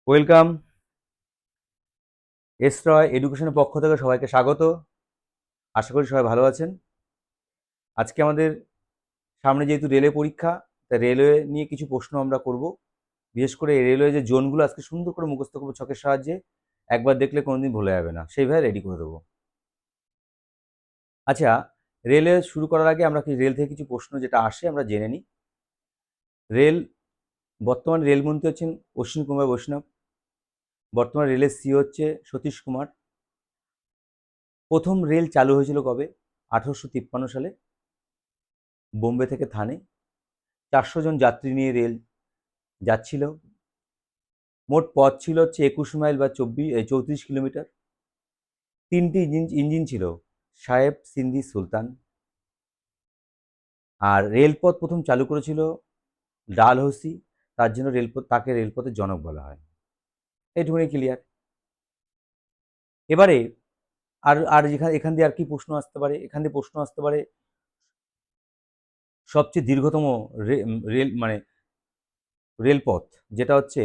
Welcome. S রয় এডুকেশনের পক্ষ থেকে সবাইকে স্বাগত। আশা করি সবাই ভালো আছেন। আজকে আমাদের সামনে যেহেতু রেলওয়ে পরীক্ষা, তাই রেলওয়ে নিয়ে কিছু প্রশ্ন আমরা করব। বিশেষ করে রেলওয়ে যে জোনগুলো আজকে সুন্দর করে মুখস্থ করবো ছকের সাহায্যে, একবার দেখলে কোনোদিন ভুলে যাবে না, সেইভাবে রেডি করে দেবো। আচ্ছা, রেলওয়ে শুরু করার আগে আমরা রেল থেকে কিছু প্রশ্ন যেটা আসে আমরা জেনে নিই। রেল বর্তমান রেলমন্ত্রী হচ্ছেন অশ্বিনী কুমার বৈষ্ণব। বর্তমান রেলের সিও হচ্ছে সতীশ কুমার। প্রথম রেল চালু হয়েছিল কবে? 1853 সালে বোম্বে থেকে থানে। 400 জন যাত্রী নিয়ে রেল যাচ্ছিল। মোট পথ ছিল হচ্ছে 21 মাইল বা 34 কিলোমিটার। 3টি ইঞ্জিন ছিল, সাহেব সিন্ধি সুলতান। আর রেলপথ প্রথম চালু করেছিল ডালহৌসি, তার জন্য তাকে রেলপথের জনক বলা হয়। এইটুকুনি ক্লিয়ার। এবারে আর আর এখান দিয়ে আর কি প্রশ্ন আসতে পারে? এখান দিয়ে প্রশ্ন আসতে পারে সবচেয়ে দীর্ঘতম রেল মানে রেলপথ যেটা হচ্ছে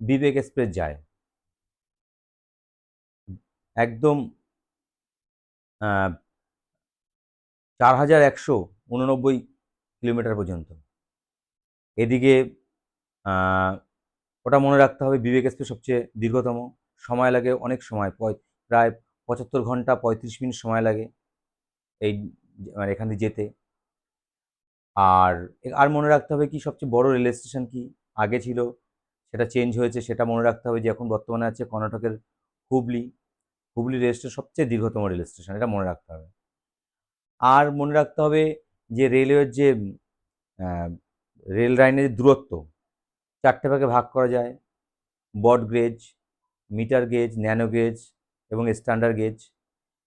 বিবেক এক্সপ্রেস যায় একদম 4189 কিলোমিটার পর্যন্ত। এদিকে ওটা মনে রাখতে হবে, বিবেক এক্সপ্রেস সবচেয়ে দীর্ঘতম। সময় লাগে অনেক সময়, প্রায় 75 ঘন্টা 35 মিনিট সময় লাগে এই মানে এখান দিয়ে যেতে। আর আর মনে রাখতে হবে কি সবচেয়ে বড় রেল স্টেশন কি আগে ছিল, সেটা চেঞ্জ হয়েছে, সেটা মনে রাখতে হবে যে এখন বর্তমানে আছে কর্ণাটকের হুবলি। হুবলি রেল স্টেশন সবচেয়ে দীর্ঘতম রেল স্টেশন, এটা মনে রাখতে হবে। আর মনে রাখতে হবে যে রেলওয়ের যে আহ, রেল লাইনের দূরত্ব 4টে ভাগে ভাগ করা যায়: broad gauge, metre gauge, narrow gauge এবং স্ট্যান্ডার্ড গেজ।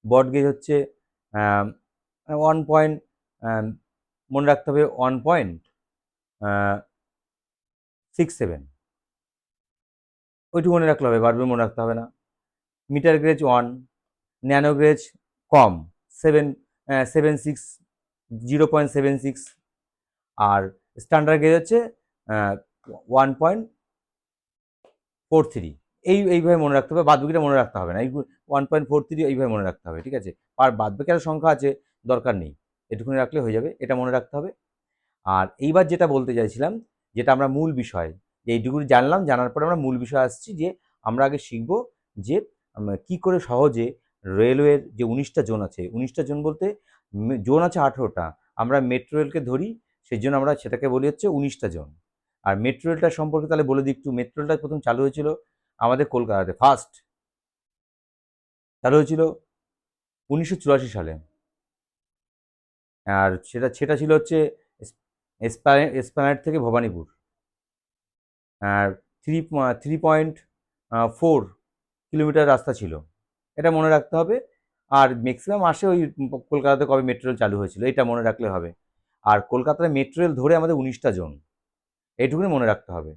ব্রড গেজ হচ্ছে 1 পয়েন্ট, মনে রাখতে হবে 1.67, ওইটুকু মনে রাখলে হবে, বারবার মনে রাখতে হবে না। মিটার গেজ 1, ন্যানো গেজ কম, 0.76, আর স্ট্যান্ডার্ড গেজ হচ্ছে 1.43। এইভাবে মনে রাখতে হবে, বাদবাকিটা মনে রাখতে হবে না। 1.43 এইভাবে মনে রাখতে হবে, ঠিক আছে? আর বাদবাকি আরও সংখ্যা আছে, দরকার নেই, এটুকুনি রাখলে হয়ে যাবে, এটা মনে রাখতে হবে। আর এইবার যেটা বলতে চাইছিলাম, যেটা আমরা মূল বিষয়, যে এইটুকুনি জানলাম, জানার পরে আমরা মূল বিষয় আসছি, যে আমরা আগে শিখব যে কি করে সহজে রেলওয়ের যে 19টা জোন আছে, 19টা জোন বলতে জোন আছে 18টা, আমরা মেট্রো রেলকে ধরি, সেই জন্য আমরা সেটাকে বলি হচ্ছে 19টা জোন। আর মেট্রো রেলটা সম্পর্কে তাহলে বলে দিই একটু। মেট্রো রেলটা প্রথম চালু হয়েছিল আমাদের কলকাতাতে, ফার্স্ট চালু হয়েছিল 1984 সালে। আর সেটা সেটা ছিল হচ্ছে এসপ্ল্যানেড থেকে ভবানীপুর। আর 3.4 কিলোমিটার রাস্তা ছিল, এটা মনে রাখতে হবে। আর ম্যাক্সিমাম আসে ওই কলকাতাতে কবে মেট্রো রেল চালু হয়েছিল, এটা মনে রাখলে হবে। আর কলকাতার মেট্রো রেল ধরে আমাদের 19টা জোন, এইটুকুনি মনে রাখতে হবে।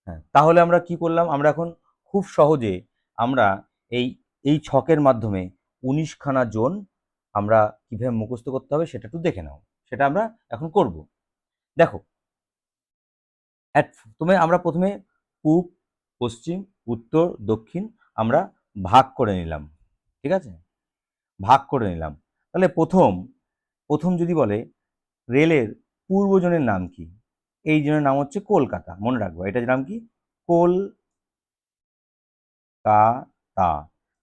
হ্যাঁ, তাহলে আমরা কি করলাম? আমরা এখন খুব সহজে আমরা এই এই ছকের মাধ্যমে 19খানা জোন আমরা কিভাবে মুখস্থ করতে হবে সেটা একটু দেখে নাও, সেটা আমরা এখন করব। দেখো, আমরা প্রথমে পূব, পশ্চিম, উত্তর, দক্ষিণ আমরা ভাগ করে নিলাম, ঠিক আছে? ভাগ করে নিলাম। তাহলে প্রথম প্রথম যদি বলে রেলের পূর্ব জোনের নাম কি? এই জোনের নাম হচ্ছে কলকাতা, মনে রাখবো, এটার নাম কি? কলকাতা।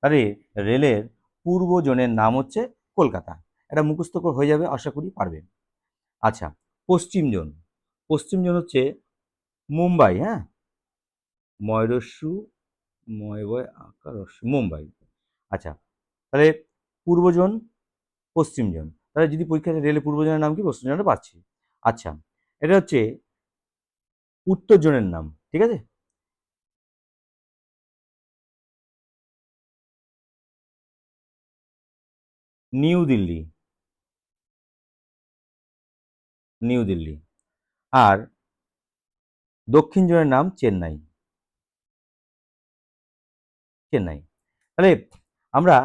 তাহলে রেলের পূর্ব জোনের নাম হচ্ছে কলকাতা, এটা মুখস্থ করে হয়ে যাবে, আশা করি পারবে। আচ্ছা, পশ্চিম জোন, পশ্চিম জোন হচ্ছে মুম্বাই। হ্যাঁ, ময়রস্যু, ময়বয় আকার মুম্বাই। আচ্ছা, তাহলে পূর্ব জোন, পশ্চিম জোন, তাহলে যদি পরীক্ষাতে রেলে পূর্ব জোনের নাম কি, পশ্চিম জোনটা পাচ্ছি। আচ্ছা, এটা হচ্ছে উত্তর জোনের নাম, ঠিক আছে? নিউ দিল্লি, নিউ দিল্লি। আর দক্ষিণ জোনের নাম চেন্নাই, চেন্নাই। তাহলে আমরা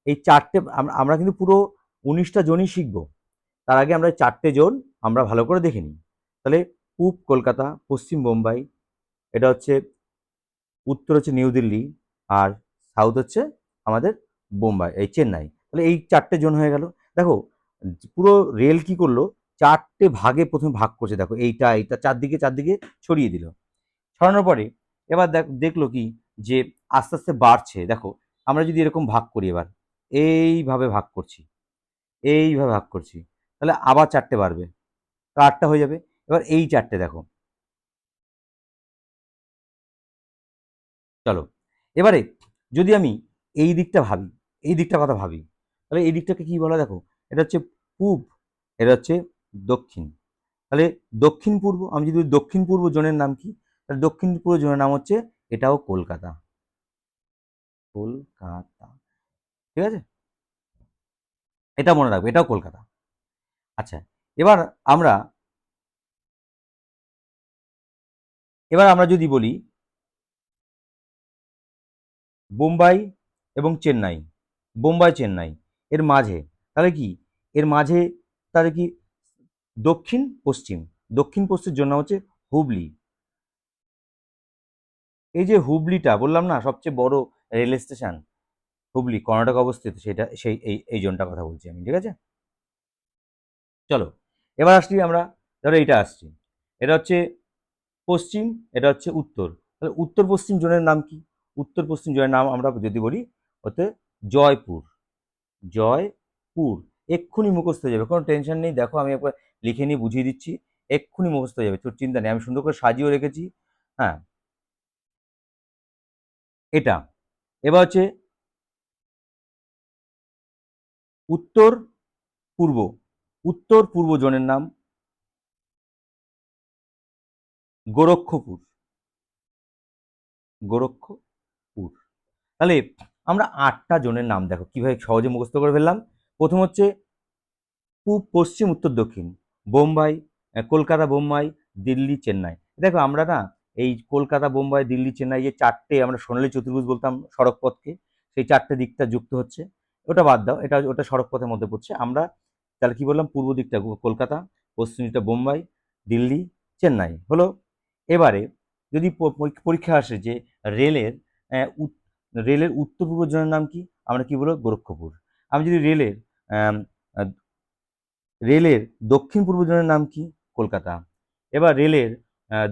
এই চারটে আমরা কিন্তু পুরো 19টা জোনই শিখবো। তার আগে আমরা 4টে জোন আমরা ভালো করে দেখে নিই। তাহলে পূব কলকাতা, পশ্চিম বোম্বাই, এটা হচ্ছে উত্তর হচ্ছে নিউ দিল্লি, আর সাউথ হচ্ছে আমাদের বোম্বাই, এই চেন্নাই। তাহলে এই 4টে জোন হয়ে গেল। দেখো পুরো রেল কি করলো, 4টে ভাগে প্রথমে ভাগ করছে, দেখো এইটা এইটা চারদিকে চারদিকে ছড়িয়ে দিল। ছড়ানোর পরে এবার দেখলো কি যে আস্তে আস্তে বাড়ছে। দেখো আমরা যদি এরকম ভাগ করি, এবার এইভাবে ভাগ করছি, এইভাবে ভাগ করছি, তাহলে আবার 4টে বাড়বে, তো 8টা হয়ে যাবে। এবার এই 4টে দেখো, চলো এবারে যদি আমি এই দিকটা ভাবি, এই দিকটার কথা ভাবি, তাহলে এই দিকটাকে কি বলা, দেখো এটা হচ্ছে পূব, এটা হচ্ছে দক্ষিণ। তাহলে দক্ষিণ পূর্ব, আমি যদি দক্ষিণ পূর্ব জোনের নাম কি, তাহলে দক্ষিণ পূর্ব জোনের নাম হচ্ছে, এটাও কলকাতা, কলকাতা, ঠিক আছে, এটা মনে রাখবে, এটাও কলকাতা। আচ্ছা, এবার আমরা এবার আমরা যদি বলি বোম্বাই এবং চেন্নাই, বোম্বাই চেন্নাই এর মাঝে, তাহলে কি এর মাঝে, তাহলে কি দক্ষিণ পশ্চিম, দক্ষিণ পশ্চিম জন্য হচ্ছে হুবলি। এই যে হুবলিটা বললাম না সবচেয়ে বড় রেল স্টেশন, হুবলি কর্ণাটক অবস্থিত, সেটা সেই এই জোনটার কথা বলছি আমি, ঠিক আছে। চলো এবার আসছি আমরা, ধরো এইটা আসছি, এটা হচ্ছে পশ্চিম, এটা হচ্ছে উত্তর, তাহলে উত্তর পশ্চিম জোনের নাম কি, উত্তর পশ্চিম জোনের নাম আমরা যদি বলি ওতে জয়পুর, জয়পুর। এক্ষুনি মুখস্থ হয়ে যাবে, কোনো টেনশন নেই, দেখো আমি একবার লিখে নিয়ে বুঝিয়ে দিচ্ছি, এক্ষুনি মুখস্থ হয়ে যাবে, তোর চিন্তা নেই, আমি সুন্দর করে সাজিয়েও রেখেছি। হ্যাঁ, এটা এবার হচ্ছে উত্তর পূর্ব, উত্তর পূর্ব জোনের নাম গোরক্ষপুর, গোরক্ষপুর। তাহলে আমরা 8টা জোনের নাম দেখো কিভাবে সহজে মুখস্থ করে ফেললাম। প্রথম হচ্ছে পূব পশ্চিম উত্তর দক্ষিণ, বোম্বাই, কলকাতা বোম্বাই, দিল্লি চেন্নাই। দেখো আমরা না এই কলকাতা বোম্বাই দিল্লি চেন্নাই যে 4টে আমরা সোনালী চতুর্ভুজ বলতাম সড়ক পথকে, সেই 4টে দিকটা যুক্ত হচ্ছে, ওটা বাদ দাও, এটা ওটা সড়ক পথের মধ্যে পড়ছে। আমরা তাহলে কি বললাম, পূর্ব দিকটা কলকাতা, পশ্চিম দিকটা বোম্বাই, দিল্লি চেন্নাই হলো। এবারে যদি পরীক্ষা আসে যে রেলের রেলের উত্তর পূর্ব জোনের নাম কি, আমরা কি বলবো, গোরক্ষপুর। আমি যদি রেলের আম, আহ, রেলের দক্ষিণ পূর্ব জোনের নাম কি, কলকাতা। এবার রেলের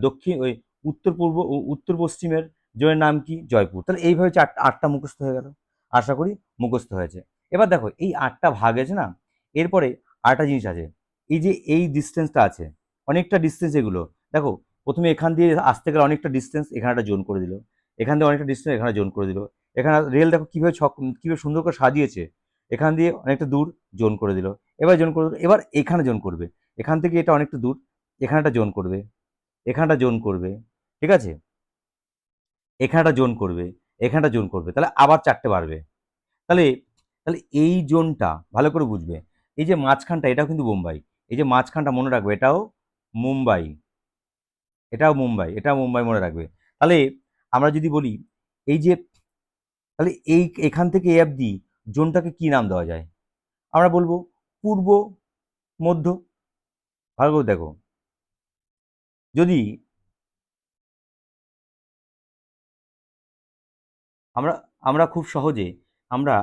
দক্ষিণ ওই উত্তর পূর্ব ও উত্তর পশ্চিমের জোনের নাম কি, জয়পুর। তাহলে এইভাবে 8টা মুখস্থ হয়ে গেল, আশা করি মুখস্থ হয়েছে। এবার দেখো এই 8টা ভাগ আছে না, এরপরে আরেকটা জিনিস আছে, এই যে এই ডিস্টেন্সটা আছে, অনেকটা ডিস্টেন্স এগুলো, দেখো প্রথমে এখান দিয়ে আসতে গেলে অনেকটা ডিস্টেন্স, এখানে একটা জোন করে দিল, এখান দিয়ে অনেকটা ডিস্টেন্স, এখানে জোন করে দিল, এখানে রেল দেখো কিভাবে কিভাবে সুন্দর করে সাজিয়েছে, এখান দিয়ে অনেকটা দূর জোন করে দিল, এবার জোন করে দিল, এবার এখানে জোন করবে, এখান থেকে এটা অনেকটা দূর, এখানেটা জোন করবে, এখানটা জোন করবে, ঠিক আছে, এখানটা জোন করবে, এখানটা জোন করবে, তাহলে আবার 4টে বাড়বে। তাহলে তাহলে এই জোনটা ভালো করে বুঝবে, এই যে মাঝখানটা এটাও কিন্তু মুম্বাই, এই যে মাঝখানটা মনে রাখবে, এটাও মুম্বাই, এটাও মুম্বাই, এটাও মুম্বাই মনে রাখবে। তাহলে আমরা যদি বলি এই যে, তাহলে এই এখান থেকে এ অবধি জোনটাকে কি নাম দেওয়া যায়, আমরা বলবো পূর্ব মধ্য। ভালো করে দেখো, যদি আমরা আমরা খুব সহজে আমরা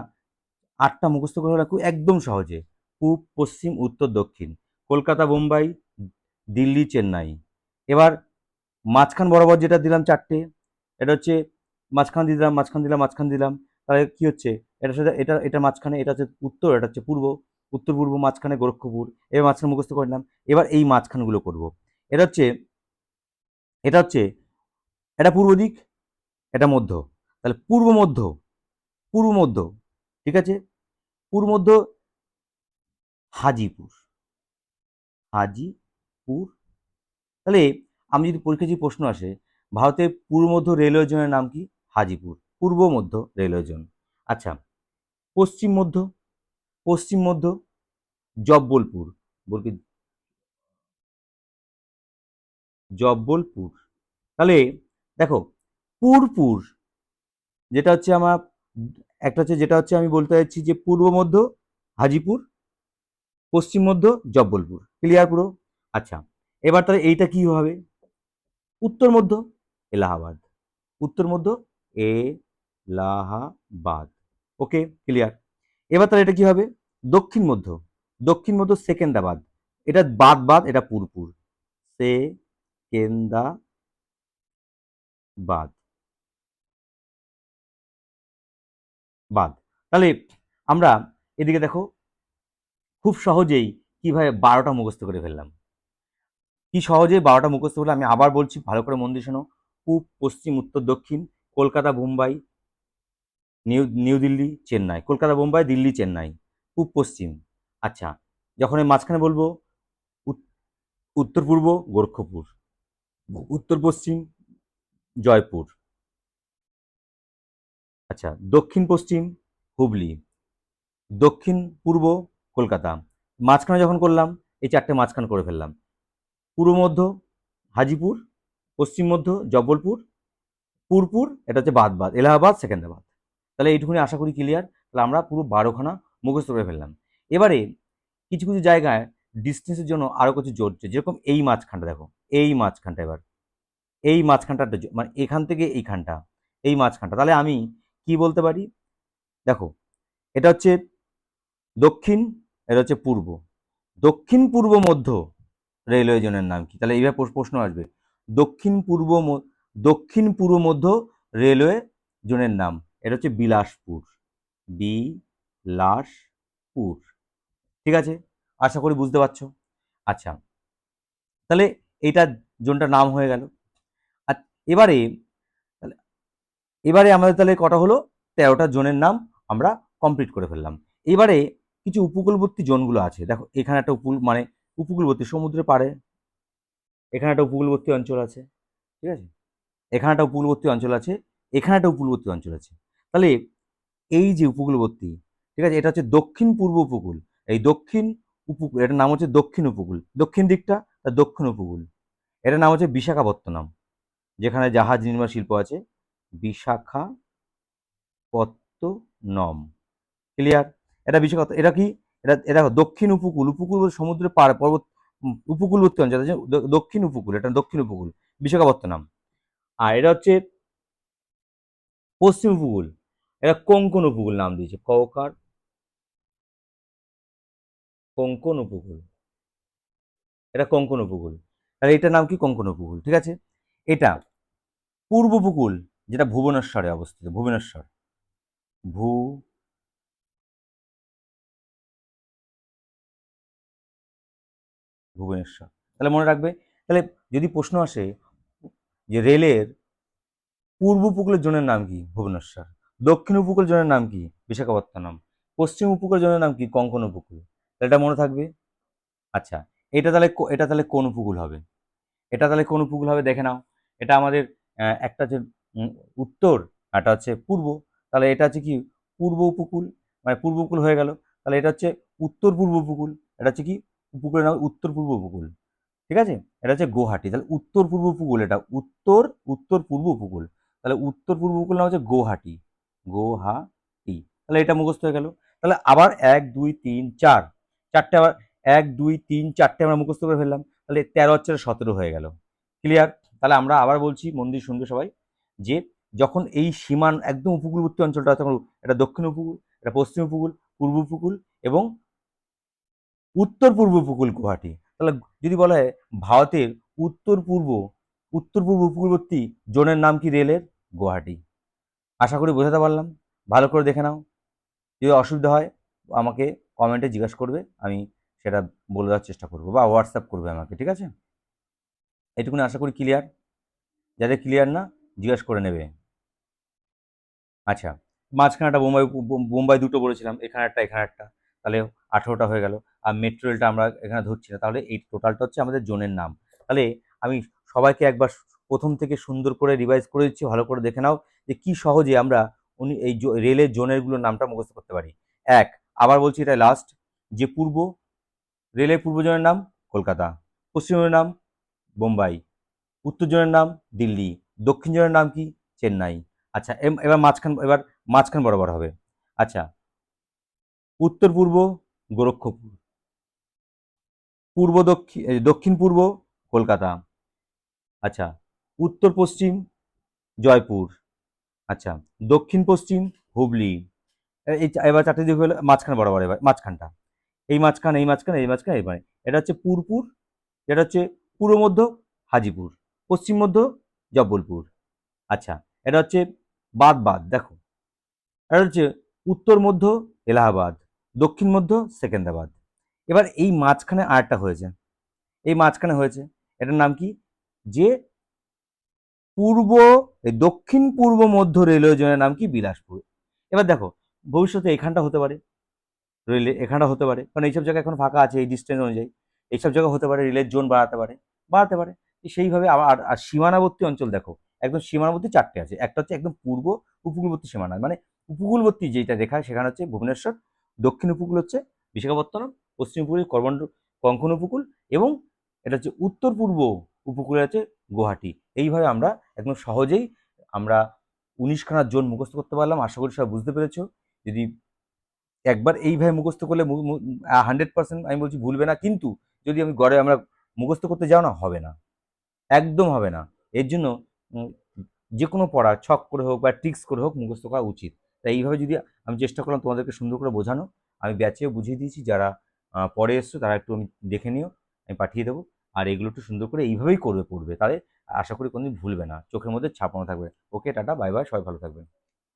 8টা মুখস্থ করে রাখবো একদম সহজে, পূব পশ্চিম উত্তর দক্ষিণ, কলকাতা বোম্বাই, দিল্লি চেন্নাই। এবার মাঝখান বরাবর যেটা দিলাম 4টে, এটা হচ্ছে মাঝখান দিয়ে দিলাম, মাঝখান দিলাম, মাঝখান দিলাম, তাহলে কি হচ্ছে, এটার সাথে এটা এটা মাঝখানে, এটা হচ্ছে উত্তর, এটা হচ্ছে পূর্ব, উত্তর পূর্ব মাঝখানে গোরক্ষপুর, এবার মাঝখানে মুখস্থ করে নিলাম। এবার এই মাঝখানগুলো করব, এটা হচ্ছে এটা হচ্ছে এটা পূর্ব দিক, এটা মধ্য, তাহলে পূর্ব মধ্য, পূর্ব মধ্য, ঠিক আছে, পূর্ব মধ্য হাজিপুর, হাজিপুর। তাহলে আমি যদি পরীক্ষায় যদি প্রশ্ন আসে ভারতের পূর্ব মধ্য রেলওয়ে জোনের নাম কি, হাজিপুর, পূর্ব মধ্য রেলওয়ে জোন। আচ্ছা, পশ্চিম মধ্য, পশ্চিম মধ্য জব্বলপুর, বলবি জব্বলপুর। তাহলে দেখো পুরপুর, যেটা হচ্ছে আমার একটা হচ্ছে, যেটা হচ্ছে আমি বলতে চাইছি যে পূর্ব মধ্য হাজিপুর, পশ্চিম মধ্য জব্বলপুর, ক্লিয়ার পুরো। আচ্ছা, এবার তাহলে এইটা কি হবে, উত্তর মধ্য এলাহাবাদ, উত্তর মধ্য এলাহাবাদ। ওকে, ক্লিয়ার। এবার তাহলে এটা কি হবে? দক্ষিণ মধ্য, দক্ষিণ মধ্য সেকেন্দ্রাবাদ। এটা বাদ বাদ, এটা পুরপুর, সেকেন্দ্রাবাদ বাদ। তাহলে আমরা এদিকে দেখো খুব সহজেই কিভাবে 12টা মুখস্থ করে ফেললাম। কি সহজে 12টা মুখস্থ করলে, আমি আবার বলছি, ভালো করে মন দিয়ে শোনো। পূব, পশ্চিম, উত্তর, দক্ষিণ, কলকাতা, বোম্বাই, নিউ দিল্লি, চেন্নাই, কলকাতা, বোম্বাই, দিল্লি, চেন্নাই, পূব পশ্চিম। আচ্ছা, যখন আমি মাঝখানে বলবো উত্তর পূর্ব গোরক্ষপুর, উত্তর পশ্চিম জয়পুর, আচ্ছা দক্ষিণ পশ্চিম হুগলি, দক্ষিণ পূর্ব কলকাতা। মাঝখানে যখন করলাম এই চারটে মাঝখান করে ফেললাম। পূর্ব মধ্য হাজিপুর, পশ্চিম মধ্য জব্বলপুর, পুরপুর এটা হচ্ছে বাদ বাদ, এলাহাবাদ, সেকেন্দ্রাবাদ। তাহলে এইটুকুনি আশা করি ক্লিয়ার। তাহলে আমরা পুরো 12খানা মুখস্থ করে ফেললাম। এবারে কিছু কিছু জায়গায় ডিস্টেন্সের জন্য আরও কিছু জড়ছে, যেরকম এই মাঝখানটা দেখো, এই মাঝখানটা, এবার এই মাঝখানটা মানে এখান থেকে এইখানটা, এই মাঝখানটা। তাহলে আমি কি বলতে পারি? দেখো, এটা হচ্ছে দক্ষিণ, এটা হচ্ছে পূর্ব, দক্ষিণ পূর্ব মধ্য রেলওয়ে জোনের নাম কি? তাহলে এইভাবে প্রশ্ন আসবে, দক্ষিণ পূর্ব দক্ষিণ পূর্ব মধ্য রেলওয়ে জোনের নাম, এটা হচ্ছে বিলাসপুর, বিলাসপুর। ঠিক আছে, আশা করি বুঝতে পারছো। আচ্ছা, তাহলে এইটা জোনটার নাম হয়ে গেল। আর এবারে এবারে আমাদের তাহলে কটা হলো? 13টা জোনের নাম আমরা কমপ্লিট করে ফেললাম। এবারে কিছু উপকূলবর্তী জোনগুলো আছে। দেখো এখানে একটা মানে উপকূলবর্তী সমুদ্রের পাড়ে, এখানে একটা উপকূলবর্তী অঞ্চল আছে, ঠিক আছে, এখানে একটা উপকূলবর্তী অঞ্চল আছে, এখানে একটা উপকূলবর্তী অঞ্চল আছে। তাহলে এই যে উপকূলবর্তী, ঠিক আছে, এটা হচ্ছে দক্ষিণ পূর্ব উপকূল। এই দক্ষিণ উপকূল, এটার নাম হচ্ছে দক্ষিণ উপকূল, দক্ষিণ দিকটা তার দক্ষিণ উপকূল। এটার নাম হচ্ছে বিশাখাপত্তনম, যেখানে জাহাজ নির্মাণ শিল্প আছে, বিশাখাপত্তনম। ক্লিয়ার? এটা বিশাখাপত্ত, এটা কি? এটা দেখো দক্ষিণ উপকূল, উপকূল বলতে সমুদ্রের পাড় পর্বত, উপকূলবর্তী অঞ্চল, দক্ষিণ উপকূল, এটা দক্ষিণ উপকূল, বিশাখাপত্তনম। আর এটা হচ্ছে পশ্চিম উপকূল, এটা কোঙ্কণ উপকূল নাম দিয়েছে, কওকার কোঙ্কণ উপকূল, এটা কোঙ্কণ উপকূল। তাহলে এটার নাম কি? কোঙ্কণ উপকূল। ঠিক আছে, এটা পূর্ব উপকূল, যেটা ভুবনেশ্বরে অবস্থিত, ভুবনেশ্বর, ভুবনেশ্বর। তাহলে মনে রাখবে। তাহলে যদি প্রশ্ন আসে যে রেলের পূর্ব উপকূলের জোনের নাম কি? ভুবনেশ্বর। দক্ষিণ উপকূল জোনের নাম কি? বিশাখাপত্তনম। পশ্চিম উপকূল জোনের নাম কি? কোঙ্কণ উপকূল। তাহলে এটা মনে থাকবে। আচ্ছা, এটা তাহলে কোন উপকূল হবে? এটা তাহলে কোন উপকূল হবে দেখে নাও। এটা আমাদের একটা হচ্ছে উত্তর, একটা হচ্ছে পূর্ব। তাহলে এটা হচ্ছে কি? পূর্ব উপকূল, মানে পূর্ব উপকূল হয়ে গেল। তাহলে এটা হচ্ছে উত্তর পূর্ব উপকূল। এটা হচ্ছে কি? উপকূলের নাম উত্তর পূর্ব উপকূল। ঠিক আছে, এটা হচ্ছে গুয়াহাটি। তাহলে উত্তর পূর্ব উপকূল, এটা উত্তর পূর্ব উপকূল। তাহলে উত্তর পূর্ব উপকূল নাম হচ্ছে গুয়াহাটি, গুয়াহাটি। তাহলে এটা মুখস্থ হয়ে গেল। তাহলে আবার 1 2 3 4, চারটে আবার 1 2 3 4টে আমরা মুখস্থ করে ফেললাম। তাহলে 13 হচ্ছে 17 হয়ে গেল। ক্লিয়ার? তাহলে আমরা আবার বলছি, মন দিয়ে শুনবে সবাই, যে যখন এই সীমান একদম উপকূলবর্তী অঞ্চলটা, তখন এটা দক্ষিণ উপকূল, এটা পশ্চিম উপকূল, পূর্ব উপকূল এবং উত্তর পূর্ব উপকূল গুয়াহাটি। তাহলে যদি বলা হয় ভারতের উত্তর পূর্ব উপকূলবর্তী জোনের নাম কি রেলের? গুয়াহাটি। আশা করি বোঝাতে পারলাম। ভালো করে দেখে নাও। যদি অসুবিধা হয় আমাকে কমেন্টে জিজ্ঞাসা করবে, আমি সেটা বলে দেওয়ার চেষ্টা করবো, বা হোয়াটসঅ্যাপ করবে আমাকে। ঠিক আছে, এটুকুনি আশা করি ক্লিয়ার। যাদের ক্লিয়ার না, জিজ্ঞাসা করে নেবে। আচ্ছা, মাঝখানে একটা বোম্বাই দুটো বলেছিলাম, এখানে একটা এখানে একটা, তাহলে 18টা হয়ে গেল। আর মেট্রো রেলটা আমরা এখানে ধরছি না। তাহলে এই টোটালটা হচ্ছে আমাদের জোনের নাম। তাহলে আমি সবাইকে একবার প্রথম থেকে সুন্দর করে রিভাইজ করে দিচ্ছি, ভালো করে দেখে নাও যে কি সহজে আমরা এই রেলের জোনেরগুলোর নামটা মুখস্থ করতে পারি। এক, আবার বলছি, এটা লাস্ট, যে রেলের পূর্ব জোনের নাম কলকাতা, পশ্চিম জোনের নাম বোম্বাই, উত্তর জোনের নাম দিল্লি, দক্ষিণ জোনের নাম কি? চেন্নাই। আচ্ছা, এবার মাঝখান বরাবর হবে। আচ্ছা, উত্তর পূর্ব গোরক্ষপুর, দক্ষিণ পূর্ব কলকাতা। আচ্ছা, উত্তর পশ্চিম জয়পুর। আচ্ছা, দক্ষিণ পশ্চিম হুগলি। এবার চারটে দিক হলো মাঝখান বরাবর, এবার মাঝখানটা, এই মাঝখান, এই মাঝখান, এই মাঝখান, এই মানে এটা হচ্ছে পুরপুর, এটা হচ্ছে পূর্ব মধ্য হাজিপুর, পশ্চিম মধ্য জব্বলপুর। আচ্ছা, এটা হচ্ছে বাদ বাদ, দেখো এটা হচ্ছে উত্তর মধ্য এলাহাবাদ, দক্ষিণ মধ্য সেকেন্দ্রাবাদ। এবার এই মাঝখানে আরেকটা হয়েছে, এই মাঝখানে হয়েছে, এটার নাম কি, যে পূর্ব, দক্ষিণ পূর্ব মধ্য রেলওয়ে জোনের নাম কি, বিলাসপুর। এবার দেখো, ভবিষ্যতে এখানটা হতে পারে, রেলে এখানটা হতে পারে, কারণ এইসব জায়গা এখন ফাঁকা আছে এই ডিস্টেন্স অনুযায়ী, এইসব জায়গা হতে পারে, রেলের জোন বাড়াতে পারে, বাড়াতে পারে। সেইভাবে আবার আর সীমানাবর্তী অঞ্চল দেখো, একদম সীমানাবর্তী চারটে আছে, একটা হচ্ছে একদম পূর্ব উপকূলবর্তী সীমানা, মানে উপকূলবর্তী যেটা রেখা সেখানে হচ্ছে ভুবনেশ্বর, দক্ষিণ উপকূল হচ্ছে বিশাখাপত্তনম, পশ্চিম উপকূল কঙ্কন উপকূল, এবং এটা হচ্ছে উত্তর পূর্ব উপকূলে আছে গুয়াহাটি। এইভাবে আমরা একদম সহজেই আমরা 19খানা জোন মুখস্থ করতে পারলাম। আশা করি সবাই বুঝতে পেরেছো। যদি একবার এইভাবে মুখস্থ করলে 100% আমি বলছি ভুলবে না, কিন্তু যদি আমি গড়ে আমরা মুখস্থ করতে যাও না, হবে না, একদম হবে না। এর জন্য উম, যে কোনো পড়া ছক করে হোক বা ট্রিক্স করে হোক মুখস্থ করা উচিত। তাই এইভাবে যদি আমি চেষ্টা করলাম তোমাদেরকে সুন্দর করে বোঝানো, আমি ব্যাচেও বুঝিয়ে দিয়েছি, যারা পরে এসছো তারা একটু আমি দেখে নিও, আমি পাঠিয়ে দেবো। আর এগুলো একটু সুন্দর করে এইভাবেই করবে, পড়বে, তাহলে আশা করি কোনোদিন ভুলবে না, চোখের মধ্যে ছাপানো থাকবে। ওকে, টাটা, বাই বাই, সবাই ভালো থাকবেন।